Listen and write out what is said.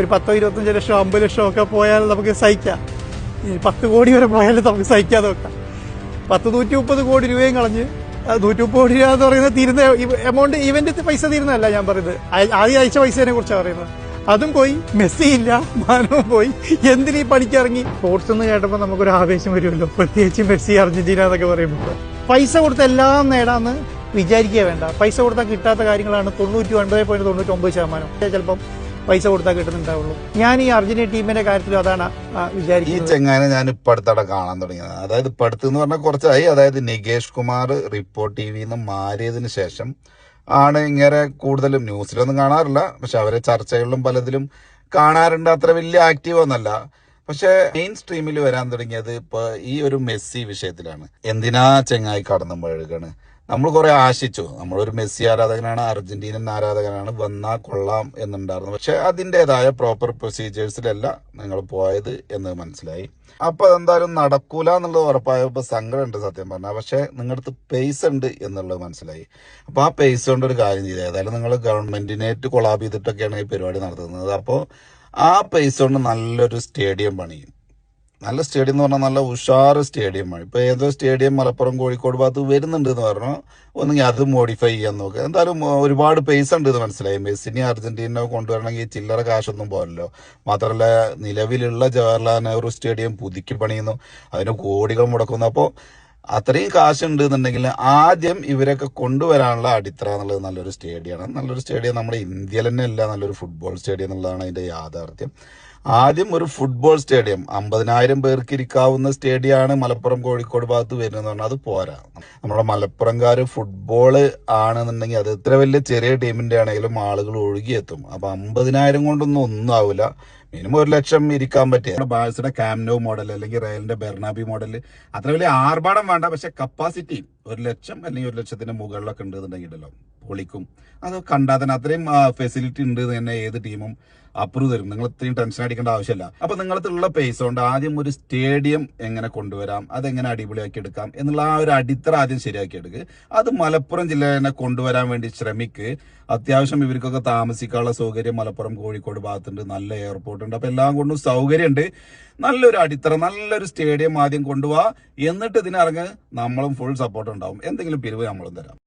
ഒരു 10-25 ലക്ഷം 50 ലക്ഷം ഒക്കെ പോയാൽ നമുക്ക് സഹിക്കാം. 10 കോടി വരെ പോയാലും നമുക്ക് സഹിക്കാതെ വെക്കാം. 130 കോടി രൂപയും കളഞ്ഞ് 130 കോടി രൂപ എന്ന് പറയുന്നത് തീരുന്ന എമൗണ്ട് ഇവന്റ് പൈസ തീരുന്നതല്ല ഞാൻ പറയുന്നത്. ആദ്യം അയച്ച പൈസയെ കുറിച്ചാണ് പറയുന്നത്. അതും പോയി, മെസ്സി ഇല്ല, മാനവും പോയി. എന്തിനീ പണിക്കിറങ്ങി? സ്പോർട്സ് എന്ന് കേട്ടപ്പോൾ നമുക്കൊരു ആവേശം വരുമല്ലോ, പ്രത്യേകിച്ച് മെസ്സി അർജന്റീന എന്നൊക്കെ പറയുമ്പോൾ. പൈസ കൊടുത്ത് എല്ലാം നേടാന്ന് വിചാരിക്കുക വേണ്ട. പൈസ കൊടുത്താൽ കിട്ടാത്ത കാര്യങ്ങളാണ് 99.99%. ചിലപ്പം പൈസ കൊടുത്താൽ കിട്ടുന്നുണ്ടാവുള്ളൂ. ഞാൻ ഈ അർജന്റീന ടീമിന്റെ കാര്യത്തിലും അതാണ് വിചാരിക്കുന്നത്. ഈ ചെങ്ങാനെ ഞാൻ ഇപ്പൊ അടുത്തടെ കാണാൻ തുടങ്ങിയത്. അതായത് ഇപ്പൊ അടുത്തെന്ന് പറഞ്ഞാൽ കുറച്ചായി. അതായത് നികേഷ് കുമാർ റിപ്പോർട്ട് ടിവിന്ന് മാറിയതിനു ശേഷം ആണ് ഇങ്ങനെ കൂടുതലും ന്യൂസിലൊന്നും കാണാറില്ല. പക്ഷെ അവരെ ചർച്ചകളിലും പലതിലും കാണാറുണ്ട്. അത്ര വലിയ ആക്റ്റീവ് ഒന്നല്ല. പക്ഷെ മെയിൻ സ്ട്രീമിൽ വരാൻ തുടങ്ങിയത് ഇപ്പൊ ഈ ഒരു മെസ്സി വിഷയത്തിലാണ്. എന്തിനാ ചെങ്ങായി കടന്നു പഴകാണ്? നമ്മൾ കുറെ ആശിച്ചു. നമ്മളൊരു മെസ്സി ആരാധകനാണ്, അർജന്റീനൻ ആരാധകനാണ്, വന്നാൽ കൊള്ളാം എന്നുണ്ടായിരുന്നു. പക്ഷെ അതിൻ്റെതായ പ്രോപ്പർ പ്രൊസീജിയേഴ്സിലല്ല നിങ്ങൾ പോയത് എന്ന് മനസ്സിലായി. അപ്പൊ അതെന്തായാലും നടക്കൂല എന്നുള്ളത് ഉറപ്പായപ്പോ സങ്കടമുണ്ട് സത്യം പറഞ്ഞാൽ. പക്ഷെ നിങ്ങളുടെ അടുത്ത് പേസ ഉണ്ട് എന്നുള്ളത് മനസ്സിലായി. അപ്പൊ ആ പേസ കൊണ്ട് ഒരു കാര്യം ചെയ്തത്, ഏതായാലും നിങ്ങൾ ഗവൺമെന്റിനേറ്റ് കൊളാബ് ചെയ്തിട്ടൊക്കെയാണ് ഈ പരിപാടി നടത്തുന്നത്. അപ്പോൾ ആ പേസ കൊണ്ട് നല്ലൊരു സ്റ്റേഡിയം പണിയും. നല്ല സ്റ്റേഡിയം എന്ന് പറഞ്ഞാൽ നല്ല ഉഷാറ് സ്റ്റേഡിയമാണ്. ഇപ്പൊ ഏതോ സ്റ്റേഡിയം മലപ്പുറം കോഴിക്കോട് ഭാഗത്ത് വരുന്നുണ്ട് എന്ന് പറഞ്ഞു. ഒന്നെങ്കിൽ അത് മോഡിഫൈ ചെയ്യാൻ നോക്കുക. എന്തായാലും ഒരുപാട് പൈസ ഉണ്ട് എന്ന് മനസ്സിലായി. മെസ്സിനെ അർജന്റീന കൊണ്ടുവരണമെങ്കിൽ ചില്ലറ കാശൊന്നും പോരല്ലോ. മാത്രമല്ല നിലവിലുള്ള ജവഹർലാൽ നെഹ്റു സ്റ്റേഡിയം പുതുക്കി പണിയുന്നു, അതിന് കോടികൾ മുടക്കുന്നു. അപ്പോൾ അത്രയും കാശുണ്ട് എന്നുണ്ടെങ്കിൽ ആദ്യം ഇവരൊക്കെ കൊണ്ടുവരാനുള്ള അടിത്തറ എന്നുള്ളത് നല്ലൊരു സ്റ്റേഡിയമാണ്. നല്ലൊരു സ്റ്റേഡിയം നമ്മുടെ ഇന്ത്യയിൽ തന്നെ അല്ല, നല്ലൊരു ഫുട്ബോൾ സ്റ്റേഡിയം എന്നുള്ളതാണ് അതിന്റെ യാഥാർത്ഥ്യം. ആദ്യം ഒരു ഫുട്ബോൾ സ്റ്റേഡിയം 50,000 പേർക്ക് ഇരിക്കാവുന്ന സ്റ്റേഡിയമാണ് മലപ്പുറം കോഴിക്കോട് ഭാഗത്ത് വരുന്നത് പറഞ്ഞാൽ അത് പോരാ. നമ്മുടെ മലപ്പുറംകാര് ഫുട്ബോള് ആണെന്നുണ്ടെങ്കിൽ അത് ഇത്ര വലിയ ചെറിയ ടീമിന്റെ ആണെങ്കിലും ആളുകൾ ഒഴുകിയെത്തും. അപ്പൊ 50,000 കൊണ്ടൊന്നും ഒന്നും ആവില്ല. മിനിമം 1 ലക്ഷം ഇരിക്കാൻ പറ്റിയ ബാഴ്സയുടെ ക്യാമ്പ് നൗ മോഡൽ അല്ലെങ്കിൽ റയലിന്റെ ബെർണാബി മോഡൽ അത്ര വലിയ ആർഭാടം വേണ്ട. പക്ഷെ കപ്പാസിറ്റി 1 ലക്ഷം അല്ലെങ്കിൽ 1 ലക്ഷത്തിന്റെ മുകളിലൊക്കെ ഉണ്ടെന്നുണ്ടെങ്കിലോ പൊളിക്കും. അത് കണ്ടാൽ തന്നെ അത്രയും ഫെസിലിറ്റി ഉണ്ട് തന്നെ ഏത് ടീമും അപ്രൂവ് തരും. നിങ്ങൾ ഇത്രയും ടെൻഷൻ അടിക്കേണ്ട ആവശ്യമില്ല. അപ്പൊ നിങ്ങളത്തുള്ള പൈസ കൊണ്ട് ആദ്യം ഒരു സ്റ്റേഡിയം എങ്ങനെ കൊണ്ടുവരാം, അതെങ്ങനെ അടിപൊളിയാക്കി എടുക്കാം എന്നുള്ള ആ ഒരു അടിത്തറ ആദ്യം ശരിയാക്കി എടുക്കുക. അത് മലപ്പുറം ജില്ലയിൽ തന്നെ കൊണ്ടുവരാൻ വേണ്ടി ശ്രമിക്ക്. അത്യാവശ്യം ഇവർക്കൊക്കെ താമസിക്കാനുള്ള സൗകര്യം മലപ്പുറം കോഴിക്കോട് ഭാഗത്തുണ്ട്, നല്ല എയർപോർട്ട് ഉണ്ട്. അപ്പൊ എല്ലാം കൊണ്ടും സൗകര്യമുണ്ട്. നല്ലൊരു അടിത്തറ, നല്ലൊരു സ്റ്റേഡിയം ആദ്യം കൊണ്ടുപോവാ. എന്നിട്ട് ഇതിനിറങ്ങ്, നമ്മളും ഫുൾ സപ്പോർട്ട് ഉണ്ടാവും. എന്തെങ്കിലും പിരിവ് നമ്മളും തരാം.